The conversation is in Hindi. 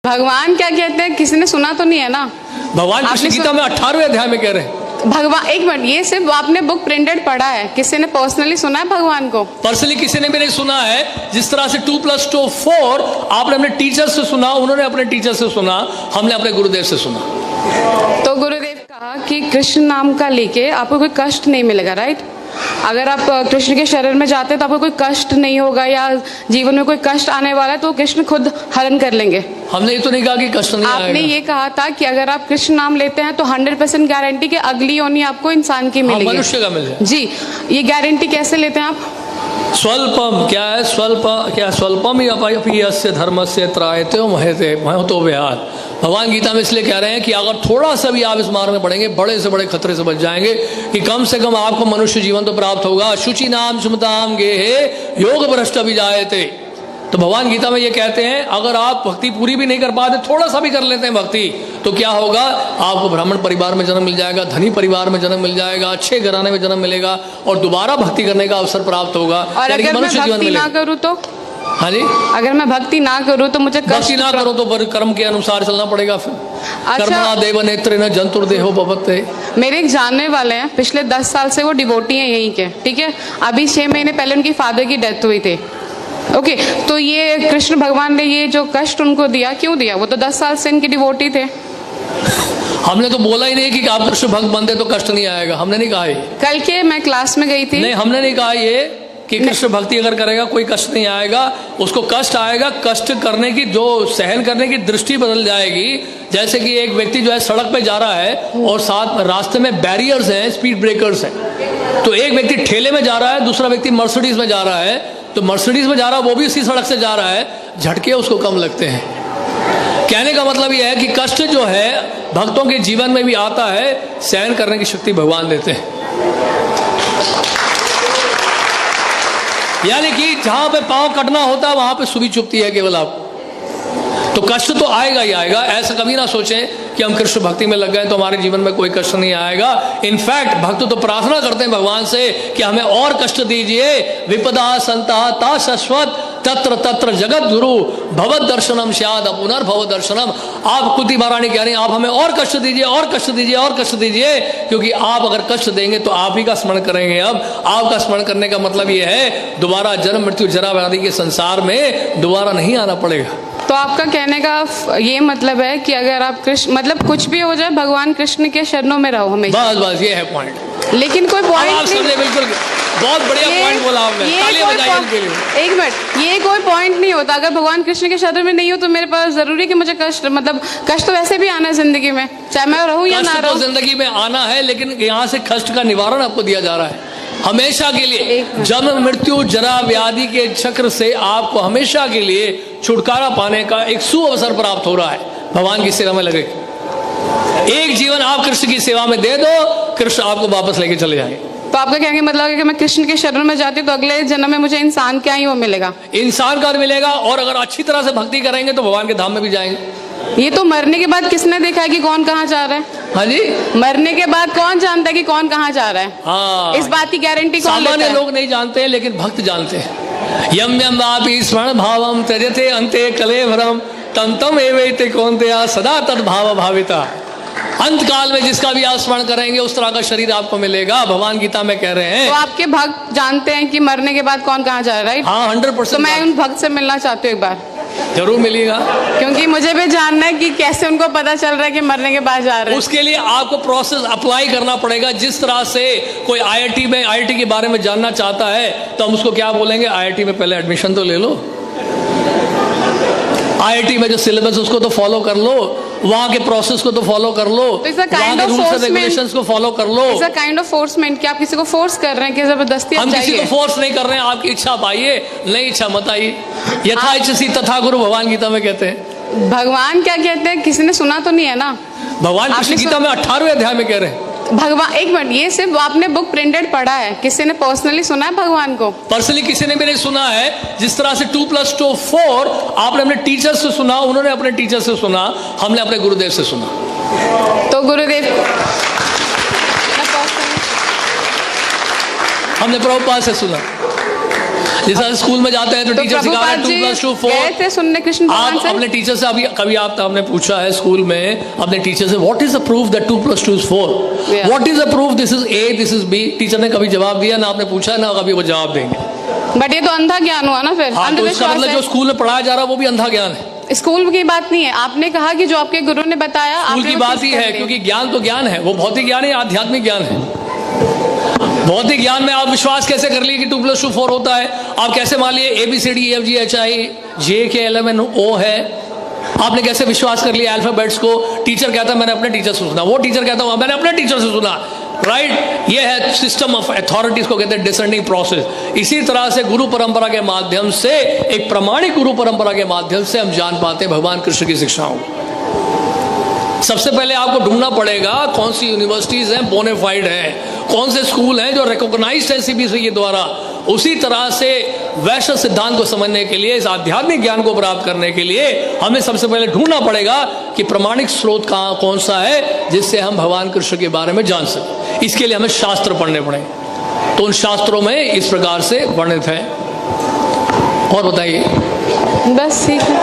भगवान क्या कहते हैं, किसी ने सुना तो नहीं है ना? भगवान कृष्ण गीता में 18वें अध्याय में कह रहे हैं। भगवान, एक मिनट, ये सिर्फ आपने बुक प्रिंटेड पढ़ा है, किसी ने पर्सनली सुना है भगवान को? पर्सनली किसी ने भी नहीं सुना है। जिस तरह से 2+2 4 आपने अपने टीचर से सुना, उन्होंने अपने टीचर से सुना, हमने अपने गुरुदेव से सुना। तो गुरुदेव कहा कि कृष्ण नाम का लेके आपको कोई कष्ट नहीं मिलेगा, राइट? अगर आप कृष्ण के शरण में जाते हैं तो आपको कोई कष्ट नहीं होगा, या जीवन में कोई कष्ट आने वाला है तो कृष्ण खुद हरण कर लेंगे। हमने ये तो नहीं कहा कि कष्ट नहीं आएगा। आपने ये कहा था कि अगर आप कृष्ण नाम लेते हैं तो 100% गारंटी कि अगली योनि आपको इंसान की मिलेगी, मनुष्य का मिल जाए। जी, ये गारंटी कैसे लेते हैं आप? स्वल्पम क्या है? स्वल्पम ही अपि यस्य धर्मस्य त्रायते महतो व्याद। भगवान गीता में इसलिए कह रहे हैं कि अगर थोड़ा सा भी आप इस मार्ग में बढ़ेंगे, बड़े से बड़े खतरे से बच जाएंगे, कि कम से कम आपको मनुष्य जीवन तो प्राप्त होगा। शुचि नाम सुमताम गेहे योग भ्रष्ट भी जायते। तो भगवान गीता में ये कहते हैं अगर आप भक्ति पूरी भी नहीं कर पाते, थोड़ा सा भी कर लेते हैं भक्ति, तो क्या होगा? आपको ब्राह्मण परिवार में जन्म मिल जाएगा, धनी परिवार में जन्म मिल जाएगा, अच्छे घराने में जन्म मिलेगा, और दोबारा भक्ति करने का अवसर प्राप्त होगा। और अगर मैं भक्ति ना करूँ तो? हाँ जी, अगर मैं भक्ति ना करूँ तो मुझे भक्ति ना करो तो कर्म के अनुसार चलना पड़ेगा। फिर कर्मणा देव नेत्र न जंतुर्देहो भवते। मेरे एक जानने वाले हैं, पिछले 10 साल से वो डिवोटी हैं यहीं के, ठीक है? अभी 6 महीने पहले उनकी फादर की डेथ हुई थी। ओके, तो ये कृष्ण भगवान ने ये जो कष्ट उनको दिया, क्यों दिया? वो तो 10 साल से इनकी डिवोटी थे। हमने तो बोला ही नहीं कि आप कृष्ण भक्त बनते तो कष्ट नहीं आएगा, हमने नहीं कहा ये। कल के मैं क्लास में गई थी, नहीं, हमने नहीं कहा ये कि कृष्ण भक्ति अगर करेगा कोई कष्ट नहीं आएगा। उसको कष्ट आएगा, कष्ट करने की, जो सहन करने की दृष्टि बदल जाएगी। जैसे कि एक व्यक्ति जो है सड़क पे जा रहा है और साथ रास्ते में बैरियर्स हैं, स्पीड ब्रेकर्स हैं, तो एक व्यक्ति ठेले में जा रहा है, दूसरा व्यक्ति मर्सिडीज में जा रहा है। तो मर्सिडीज में जा रहा है, वो भी उसी सड़क से जा रहा है, झटके उसको कम लगते हैं। कहने का मतलब यह है कि कष्ट जो है भक्तों के जीवन में भी आता है, सहन करने की शक्ति भगवान देते हैं। यानी कि जहां पे पांव कटना होता है वहां पे सुबह चुभती है केवल आपको। तो कष्ट तो आएगा ही आएगा। ऐसा कभी ना सोचें कि हम कृष्ण भक्ति में लग गए तो हमारे जीवन में कोई कष्ट नहीं आएगा। इनफैक्ट भक्त तो प्रार्थना करते हैं भगवान से कि हमें और कष्ट दीजिए। विपदा संता ता शाश्वत तत्र तत्र जगत गुरु भगवत दर्शनम स्याद पुनर्भव दर्शनम। आप कुंती महारानी कह रही हैं आप हमें और कष्ट दीजिए, और कष्ट दीजिए, और कष्ट दीजिए, क्योंकि आप अगर कष्ट देंगे तो आप ही का स्मरण करेंगे। अब आपका स्मरण करने का मतलब यह है दोबारा जन्म मृत्यु जरा व्याधि के संसार में दोबारा नहीं आना पड़ेगा। तो आपका कहने का ये मतलब है कि अगर आप कृष्ण, मतलब कुछ भी हो जाए, भगवान कृष्ण के शरणों में रहो हमेशा। बस बस ये है पॉइंट। लेकिन कोई पॉइंट नहीं, बिल्कुल बहुत बढ़िया पॉइंट बोला आपने, तालियां बजाइए इनके लिए। एक मिनट, ये कोई पॉइंट नहीं होता। अगर भगवान कृष्ण के शरण में नहीं हो तो मेरे पास जरूरी कि मुझे कष्ट, मतलब कष्ट तो वैसे भी आना है जिंदगी में, चाहे मैं रहूं या ना रहूं। जिंदगी में आना है, लेकिन यहाँ से कष्ट का निवारण आपको दिया जा रहा है हमेशा के लिए। जन्म मृत्यु जरा व्याधि के चक्र से आपको हमेशा के लिए छुटकारा पाने का एक सुअवसर प्राप्त हो रहा है। भगवान की सेवा में लगे, एक जीवन आप कृष्ण की सेवा में दे दो, कृष्ण आपको वापस लेके चले जाएंगे। तो आपका कहने का मतलब है कि मैं कृष्ण के शरण में जाती हूँ तो अगले जन्म में मुझे इंसान क्या ही वो मिलेगा, इंसान का मिलेगा। और अगर अच्छी तरह से भक्ति करेंगे तो भगवान के धाम में भी जाएंगे। ये तो मरने के बाद किसने देखा है कि कौन कहाँ जा रहा है? हाँ जी, मरने के बाद कौन जानता है कि कौन कहाँ जा रहा है? हाँ, इस बात की गारंटी कौन लेता है? सामान्य लोग नहीं जानते हैं, लेकिन भक्त जानते हैं। यम यम वापि स्मरण भावम त्यजते अंते कलेवरम तंतम एवैते कौन्तेय सदा तद्भाव भाविता। अंत काल में जिसका भी आप स्मरण करेंगे उस तरह का शरीर आपको मिलेगा। भगवान गीता में कह रहे हैं। तो आपके भक्त जानते हैं कि मरने के बाद कौन कहाँ जा रहा है, राइट? हाँ, 100%। तो मैं उन भक्त से मिलना चाहती हूँ एक बार। जरूर मिलेगा, क्योंकि मुझे भी जानना है कि कैसे उनको पता चल रहा है कि मरने के बाद जा रहे हैं। उसके लिए आपको प्रोसेस अप्लाई करना पड़ेगा। जिस तरह से कोई आईआईटी के बारे में जानना चाहता है तो हम उसको क्या बोलेंगे, आईआईटी में पहले एडमिशन तो ले लो, आईआईटी में जो सिलेबस उसको तो फॉलो कर लो, वहाँ के प्रोसेस को तो फॉलो कर लो, वहाँ के रूल्स एंड रेगुलेशंस को फॉलो कर लो। इट्स अ काइंड ऑफ फोर्समेंट कि आप किसी को फोर्स कर रहे हैं कि जबरदस्ती आप हम जाइए। किसी को फोर्स नहीं कर रहे हैं, आपकी इच्छा आप आइए, नहीं इच्छा मत आइए। यथा इच्छसी तथा गुरु भगवान गीता में कहते हैं। भगवान क्या कहते हैं, किसी ने सुना तो नहीं है ना? भगवान कृष्ण गीता में 18वें अध्याय में कह रहे हैं। भगवान, एक मिनट, ये सिर्फ आपने बुक प्रिंटेड पढ़ा है, किसी ने पर्सनली सुना है भगवान को? पर्सनली किसी ने भी नहीं सुना है। जिस तरह से 2+2 4 आपने अपने टीचर से सुना, उन्होंने अपने टीचर से सुना, हमने अपने गुरुदेव से सुना। तो गुरुदेव, हमने प्रभुपाद से सुना। जैसा स्कूल में जाते हैं तो तो टीचर सिखा रहे प्रभुपाद हैं जी 2 + 2 गए 4। थे सुनने कृष्ण भगवान आप से? अपने टीचर से अभी कभी आपने पूछा है स्कूल में अपने टीचर से what is the proof that 2 + 2 is 4? Yeah. What is the proof this is A this is B? Teacher ने कभी जवाब दिया ना, आपने पूछा ना कभी वो जवाब देंगे। बट ये तो अंधा ज्ञान हुआ ना फिर, हाँ, तो इसका अंधविश्वास मतलब जो है। स्कूल में पढ़ाया जा रहा है वो भी अंधा ज्ञान है। स्कूल की बात नहीं है, आपने कहा कि जो आपके गुरु ने बताया स्कूल आपने की वो बात चीज़ ही कर है, ली। क्योंकि ज्ञान तो ज्ञान है, वो भौतिक ज्ञान है, आध्यात्मिक ज्ञान है। भौतिक ज्ञान में आप विश्वास कैसे कर लिए कि 2 + 2 4 होता है? आप कैसे मान लिए ABCDEFGHIJ है? आपने कैसे विश्वास कर लिया अल्फाबेट्स को? टीचर कहता है मैंने अपने टीचर से सुना, वो टीचर कहता है मैंने अपने टीचर से सुना, राइट? ये है सिस्टम ऑफ अथॉरिटीज को कहते हैं डिसेंडिंग प्रोसेस। इसी तरह से गुरु परंपरा के माध्यम से, एक प्रमाणिक गुरु परंपरा के माध्यम से हम जान पाते हैं भगवान कृष्ण की शिक्षाओं को। सबसे पहले आपको ढूंढना पड़ेगा कौन सी यूनिवर्सिटीज हैं बोनेफाइड हैं, कौन से स्कूल हैं जो रिकॉग्नाइज्ड है CBSE के द्वारा। उसी तरह से वैश्य सिद्धांत को समझने के लिए, इस आध्यात्मिक ज्ञान को प्राप्त करने के लिए हमें सबसे पहले ढूंढना पड़ेगा कि प्रमाणिक स्रोत कहाँ कौन सा है जिससे हम भगवान कृष्ण के बारे में जान सकें। इसके लिए हमें शास्त्र पढ़ने पड़ेंगे, तो उन शास्त्रों में इस प्रकार से वर्णित है। और बताइए। बस ठीक है।